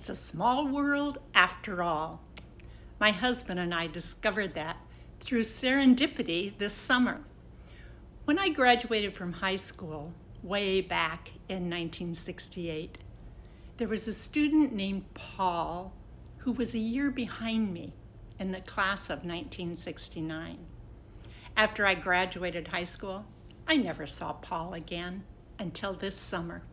It's a small world after all. My husband and I discovered that through serendipity this summer. When I graduated from high school, way back in 1968, there was a student named Paul who was a year behind me in the class of 1969. After I graduated high school, I never saw Paul again until this summer.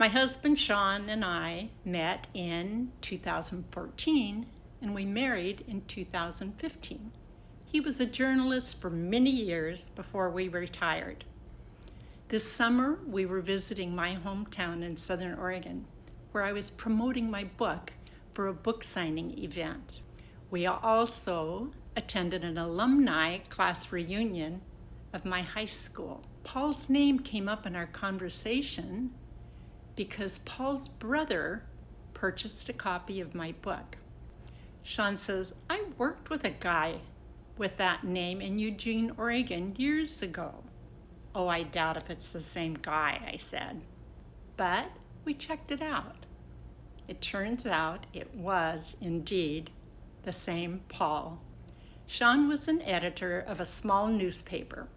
My husband Sean and I met in 2014 and we married in 2015. He was a journalist for many years before we retired. This summer, we were visiting my hometown in Southern Oregon, where I was promoting my book for a book signing event. We also attended an alumni class reunion of my high school. Paul's name came up in our conversation because Paul's brother purchased a copy of my book. Sean says, I worked with a guy with that name in Eugene, Oregon years ago. Oh, I doubt if it's the same guy, I said. But we checked it out. It turns out it was indeed the same Paul. Sean was an editor of a small newspaper.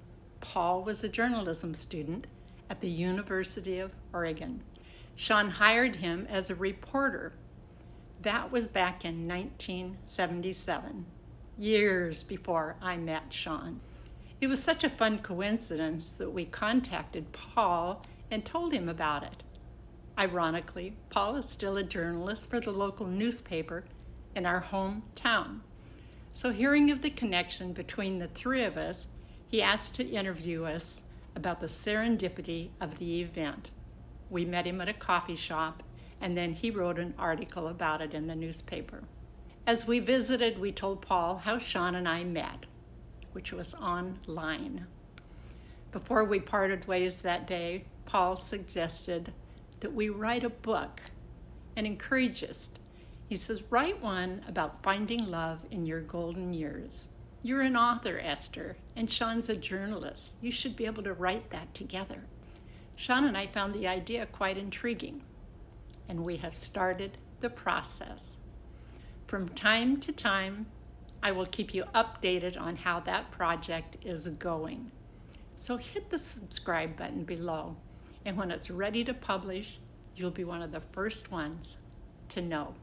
Paul was a journalism student at the University of Oregon. Sean hired him as a reporter. That was back in 1977, years before I met Sean. It was such a fun coincidence that we contacted Paul and told him about it. Ironically, Paul is still a journalist for the local newspaper in our hometown. So hearing of the connection between the three of us, he asked to interview us about the serendipity of the event. We met him at a coffee shop, and then he wrote an article about it in the newspaper. As we visited, we told Paul how Sean and I met, which was online. Before we parted ways that day, Paul suggested that we write a book and encourage us. He says, write one about finding love in your golden years. You're an author, Esther, and Sean's a journalist. You should be able to write that together. Sean and I found the idea quite intriguing, and we have started the process. From time to time, I will keep you updated on how that project is going. So hit the subscribe button below, and when it's ready to publish, you'll be one of the first ones to know.